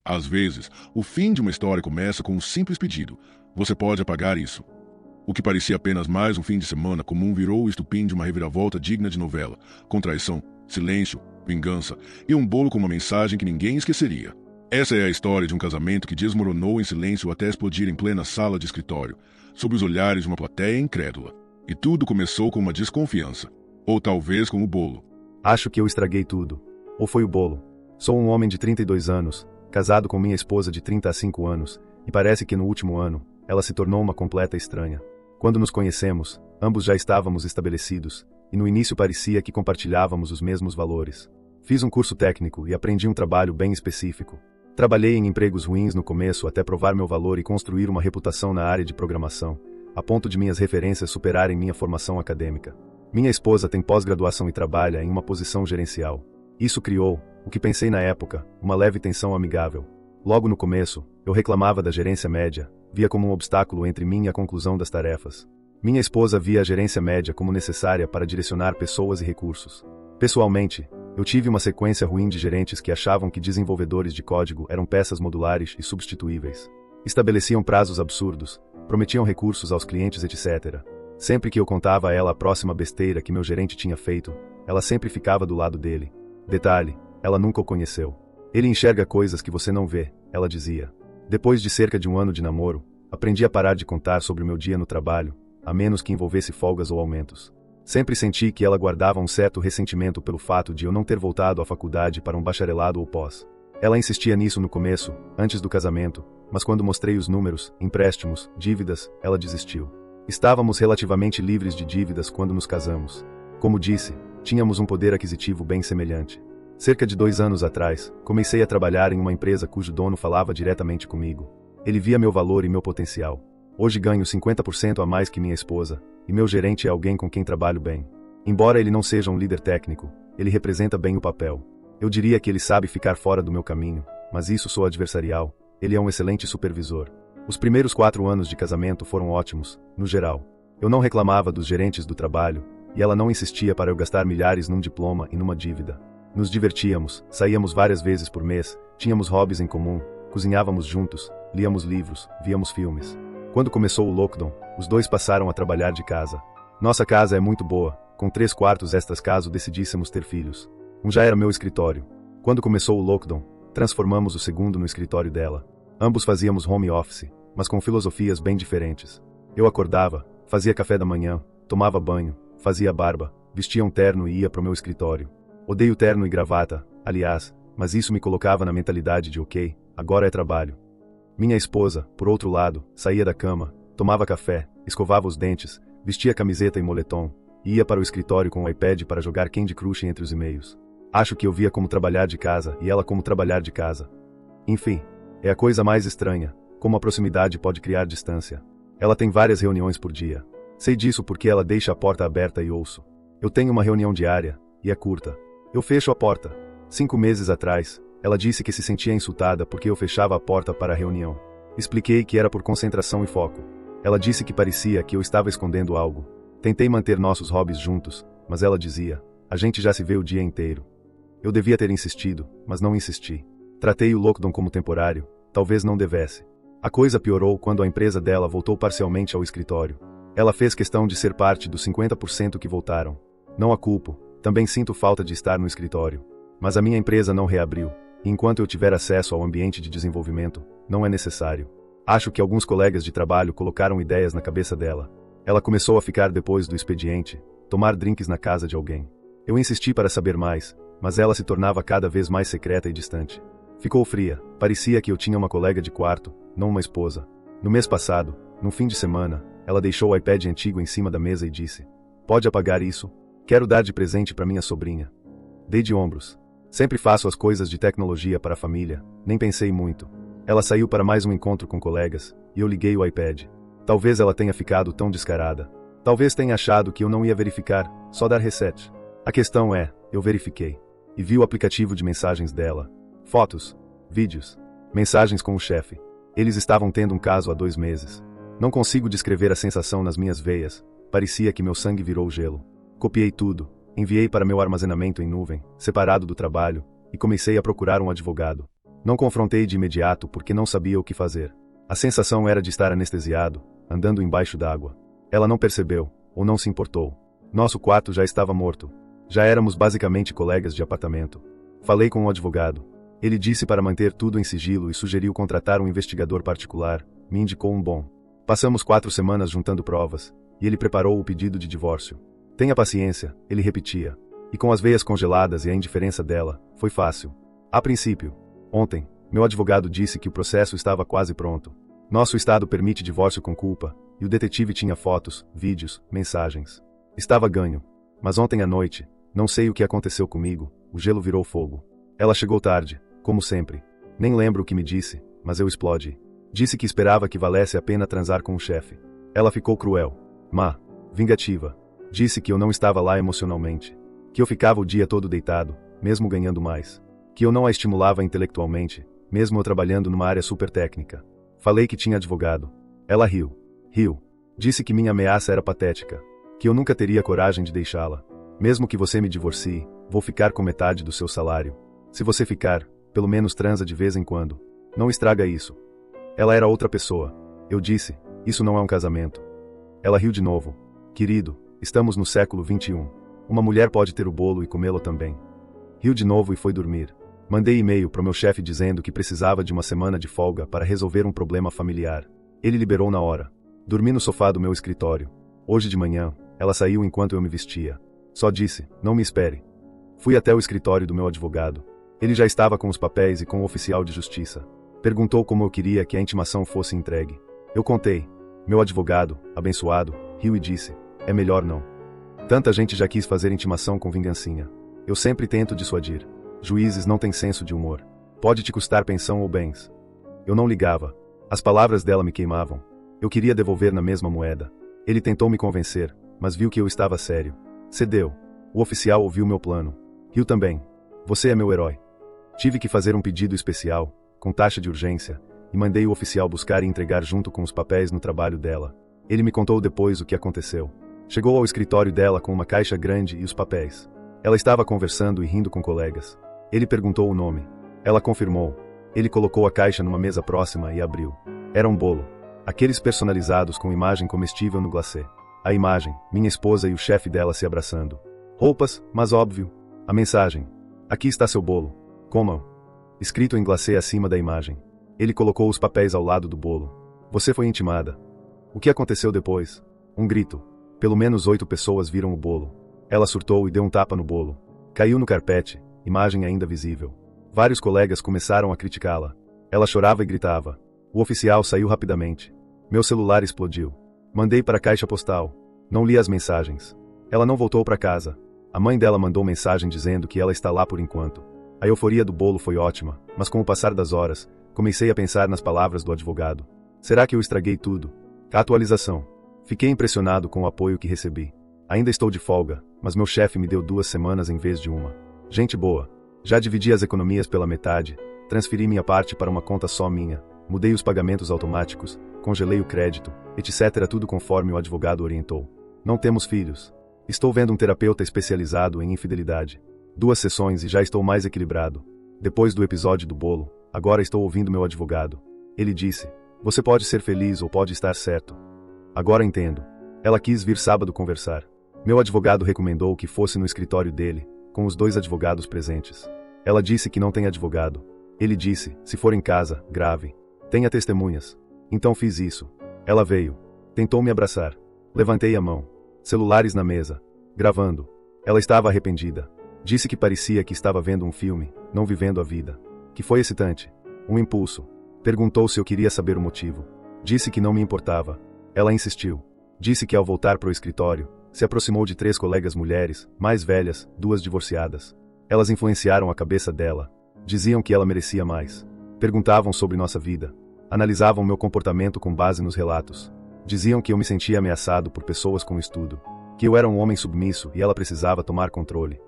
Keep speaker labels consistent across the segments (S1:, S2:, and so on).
S1: Às vezes, o fim de uma história começa com um simples pedido. Você pode apagar isso. O que parecia apenas mais um fim de semana comum virou o estupim de uma reviravolta digna de novela, com traição, silêncio, vingança e um bolo com uma mensagem que ninguém esqueceria. Essa é a história de um casamento que desmoronou em silêncio até explodir em plena sala de escritório, sob os olhares de uma plateia incrédula. E tudo começou com uma desconfiança. Ou talvez com o bolo.
S2: Acho que eu estraguei tudo. Ou foi o bolo. Sou um homem de 32 anos, casado com minha esposa de 35 anos, e parece que no último ano, ela se tornou uma completa estranha. Quando nos conhecemos, ambos já estávamos estabelecidos, e no início parecia que compartilhávamos os mesmos valores. Fiz um curso técnico e aprendi um trabalho bem específico. Trabalhei em empregos ruins no começo até provar meu valor e construir uma reputação na área de programação, a ponto de minhas referências superarem minha formação acadêmica. Minha esposa tem pós-graduação e trabalha em uma posição gerencial. Isso criou, o que pensei na época, uma leve tensão amigável. Logo no começo, eu reclamava da gerência média, via como um obstáculo entre mim e a conclusão das tarefas. Minha esposa via a gerência média como necessária para direcionar pessoas e recursos. Pessoalmente, eu tive uma sequência ruim de gerentes que achavam que desenvolvedores de código eram peças modulares e substituíveis. Estabeleciam prazos absurdos, prometiam recursos aos clientes, etc. Sempre que eu contava a ela a próxima besteira que meu gerente tinha feito, ela sempre ficava do lado dele. Detalhe, ela nunca o conheceu. Ele enxerga coisas que você não vê, ela dizia. Depois de cerca de um ano de namoro, aprendi a parar de contar sobre o meu dia no trabalho, a menos que envolvesse folgas ou aumentos. Sempre senti que ela guardava um certo ressentimento pelo fato de eu não ter voltado à faculdade para um bacharelado ou pós. Ela insistia nisso no começo, antes do casamento, mas quando mostrei os números, empréstimos, dívidas, ela desistiu. Estávamos relativamente livres de dívidas quando nos casamos. Como disse, tínhamos um poder aquisitivo bem semelhante. Cerca de 2 anos atrás, comecei a trabalhar em uma empresa cujo dono falava diretamente comigo. Ele via meu valor e meu potencial. Hoje ganho 50% a mais que minha esposa, e meu gerente é alguém com quem trabalho bem. Embora ele não seja um líder técnico, ele representa bem o papel. Eu diria que ele sabe ficar fora do meu caminho, mas isso sou adversarial. Ele é um excelente supervisor. Os primeiros 4 anos de casamento foram ótimos, no geral. Eu não reclamava dos gerentes do trabalho, e ela não insistia para eu gastar milhares num diploma e numa dívida. Nos divertíamos, saíamos várias vezes por mês, tínhamos hobbies em comum, cozinhávamos juntos, líamos livros, víamos filmes. Quando começou o lockdown, os dois passaram a trabalhar de casa. Nossa casa é muito boa, com 3 quartos extras caso decidíssemos ter filhos. Um já era meu escritório. Quando começou o lockdown, transformamos o segundo no escritório dela. Ambos fazíamos home office, mas com filosofias bem diferentes. Eu acordava, fazia café da manhã, tomava banho, fazia barba, vestia um terno e ia para o meu escritório. Odeio terno e gravata, aliás, mas isso me colocava na mentalidade de ok, agora é trabalho. Minha esposa, por outro lado, saía da cama, tomava café, escovava os dentes, vestia camiseta e moletom, e ia para o escritório com o iPad para jogar Candy Crush entre os e-mails. Acho que eu via como trabalhar de casa e ela como trabalhar de casa. Enfim, é a coisa mais estranha, como a proximidade pode criar distância. Ela tem várias reuniões por dia. Sei disso porque ela deixa a porta aberta e ouço. Eu tenho uma reunião diária, e é curta. Eu fecho a porta. 5 meses atrás, ela disse que se sentia insultada porque eu fechava a porta para a reunião. Expliquei que era por concentração e foco. Ela disse que parecia que eu estava escondendo algo. Tentei manter nossos hobbies juntos, mas ela dizia, a gente já se vê o dia inteiro. Eu devia ter insistido, mas não insisti. Tratei o lockdown como temporário, talvez não devesse. A coisa piorou quando a empresa dela voltou parcialmente ao escritório. Ela fez questão de ser parte dos 50% que voltaram. Não a culpo, também sinto falta de estar no escritório. Mas a minha empresa não reabriu, e enquanto eu tiver acesso ao ambiente de desenvolvimento, não é necessário. Acho que alguns colegas de trabalho colocaram ideias na cabeça dela. Ela começou a ficar depois do expediente, tomar drinks na casa de alguém. Eu insisti para saber mais, mas ela se tornava cada vez mais secreta e distante. Ficou fria, parecia que eu tinha uma colega de quarto, não uma esposa. No mês passado, num fim de semana, ela deixou o iPad antigo em cima da mesa e disse, pode apagar isso? Quero dar de presente para minha sobrinha. Dei de ombros. Sempre faço as coisas de tecnologia para a família, nem pensei muito. Ela saiu para mais um encontro com colegas, e eu liguei o iPad. Talvez ela tenha ficado tão descarada. Talvez tenha achado que eu não ia verificar, só dar reset. A questão é, eu verifiquei. E vi o aplicativo de mensagens dela. Fotos, vídeos, mensagens com o chefe. Eles estavam tendo um caso há 2 meses. Não consigo descrever a sensação nas minhas veias, parecia que meu sangue virou gelo. Copiei tudo, enviei para meu armazenamento em nuvem, separado do trabalho, e comecei a procurar um advogado. Não confrontei de imediato porque não sabia o que fazer. A sensação era de estar anestesiado, andando embaixo d'água. Ela não percebeu, ou não se importou. Nosso quarto já estava morto. Já éramos basicamente colegas de apartamento. Falei com um advogado. Ele disse para manter tudo em sigilo e sugeriu contratar um investigador particular. Me indicou um bom. Passamos 4 semanas juntando provas, e ele preparou o pedido de divórcio. Tenha paciência, ele repetia. E com as veias congeladas e a indiferença dela, foi fácil. A princípio. Ontem, meu advogado disse que o processo estava quase pronto. Nosso estado permite divórcio com culpa, e o detetive tinha fotos, vídeos, mensagens. Estava ganho. Mas ontem à noite, não sei o que aconteceu comigo, o gelo virou fogo. Ela chegou tarde, como sempre. Nem lembro o que me disse, mas eu explodi. Disse que esperava que valesse a pena transar com o chefe. Ela ficou cruel, má, vingativa. Disse que eu não estava lá emocionalmente. Que eu ficava o dia todo deitado, mesmo ganhando mais. Que eu não a estimulava intelectualmente, mesmo eu trabalhando numa área super técnica. Falei que tinha advogado. Ela riu. Riu. Disse que minha ameaça era patética. Que eu nunca teria coragem de deixá-la. Mesmo que você me divorcie, vou ficar com metade do seu salário. Se você ficar, pelo menos transa de vez em quando. Não estraga isso. Ela era outra pessoa. Eu disse, isso não é um casamento. Ela riu de novo. Querido, estamos no século XXI. Uma mulher pode ter o bolo e comê-lo também. Riu de novo e foi dormir. Mandei e-mail para o meu chefe dizendo que precisava de uma semana de folga para resolver um problema familiar. Ele liberou na hora. Dormi no sofá do meu escritório. Hoje de manhã, ela saiu enquanto eu me vestia. Só disse, não me espere. Fui até o escritório do meu advogado. Ele já estava com os papéis e com o oficial de justiça. Perguntou como eu queria que a intimação fosse entregue. Eu contei. Meu advogado, abençoado, riu e disse, é melhor não. Tanta gente já quis fazer intimação com vingancinha. Eu sempre tento dissuadir. Juízes não têm senso de humor. Pode te custar pensão ou bens. Eu não ligava. As palavras dela me queimavam. Eu queria devolver na mesma moeda. Ele tentou me convencer, mas viu que eu estava sério. Cedeu. O oficial ouviu meu plano. Riu também. Você é meu herói. Tive que fazer um pedido especial, com taxa de urgência, e mandei o oficial buscar e entregar junto com os papéis no trabalho dela. Ele me contou depois o que aconteceu. Chegou ao escritório dela com uma caixa grande e os papéis. Ela estava conversando e rindo com colegas. Ele perguntou o nome. Ela confirmou. Ele colocou a caixa numa mesa próxima e abriu. Era um bolo. Aqueles personalizados com imagem comestível no glacê. A imagem, minha esposa e o chefe dela se abraçando. Roupas, mas óbvio. A mensagem. Aqui está seu bolo. Comam. Escrito em glacê acima da imagem. Ele colocou os papéis ao lado do bolo. Você foi intimada. O que aconteceu depois? Um grito. Pelo menos 8 pessoas viram o bolo. Ela surtou e deu um tapa no bolo. Caiu no carpete, imagem ainda visível. Vários colegas começaram a criticá-la. Ela chorava e gritava. O oficial saiu rapidamente. Meu celular explodiu. Mandei para a caixa postal. Não li as mensagens. Ela não voltou para casa. A mãe dela mandou mensagem dizendo que ela está lá por enquanto. A euforia do bolo foi ótima, mas com o passar das horas, comecei a pensar nas palavras do advogado. Será que eu estraguei tudo? A atualização. Fiquei impressionado com o apoio que recebi. Ainda estou de folga, mas meu chefe me deu 2 semanas em vez de uma. Gente boa. Já dividi as economias pela metade, transferi minha parte para uma conta só minha, mudei os pagamentos automáticos, congelei o crédito, etc. Tudo conforme o advogado orientou. Não temos filhos. Estou vendo um terapeuta especializado em infidelidade. 2 sessões e já estou mais equilibrado. Depois do episódio do bolo, agora estou ouvindo meu advogado. Ele disse, você pode ser feliz ou pode estar certo. Agora entendo. Ela quis vir sábado conversar. Meu advogado recomendou que fosse no escritório dele, com os 2 advogados presentes. Ela disse que não tem advogado. Ele disse, se for em casa, grave. Tenha testemunhas. Então fiz isso. Ela veio. Tentou me abraçar. Levantei a mão. Celulares na mesa. Gravando. Ela estava arrependida. Disse que parecia que estava vendo um filme, não vivendo a vida. Que foi excitante. Um impulso. Perguntou se eu queria saber o motivo. Disse que não me importava. Ela insistiu. Disse que ao voltar para o escritório, se aproximou de 3 colegas mulheres, mais velhas, 2 divorciadas. Elas influenciaram a cabeça dela. Diziam que ela merecia mais. Perguntavam sobre nossa vida. Analisavam meu comportamento com base nos relatos. Diziam que eu me sentia ameaçado por pessoas com estudo. Que eu era um homem submisso e ela precisava tomar controle.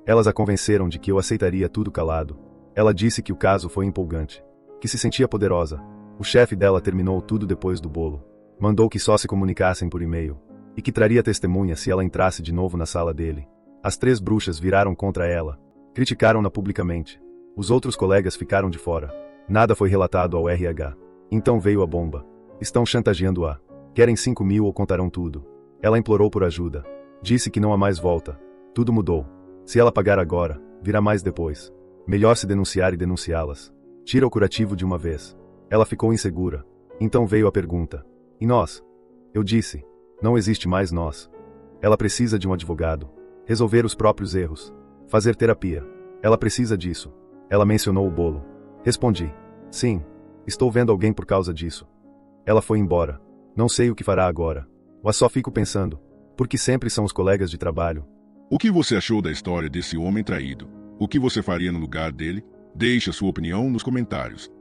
S2: Elas a convenceram de que eu aceitaria tudo calado. Ela disse que o caso foi empolgante. Que se sentia poderosa. O chefe dela terminou tudo depois do bolo. Mandou que só se comunicassem por e-mail. E que traria testemunha se ela entrasse de novo na sala dele. As 3 bruxas viraram contra ela. Criticaram-na publicamente. Os outros colegas ficaram de fora. Nada foi relatado ao RH. Então veio a bomba. Estão chantageando-a. Querem 5 mil ou contarão tudo. Ela implorou por ajuda. Disse que não há mais volta. Tudo mudou. Se ela pagar agora, virá mais depois. Melhor se denunciar e denunciá-las. Tira o curativo de uma vez. Ela ficou insegura. Então veio a pergunta. E nós? Eu disse. Não existe mais nós. Ela precisa de um advogado. Resolver os próprios erros. Fazer terapia. Ela precisa disso. Ela mencionou o bolo. Respondi. Sim. Estou vendo alguém por causa disso. Ela foi embora. Não sei o que fará agora. Mas só fico pensando. Porque sempre são os colegas de trabalho.
S1: O que você achou da história desse homem traído? O que você faria no lugar dele? Deixe a sua opinião nos comentários.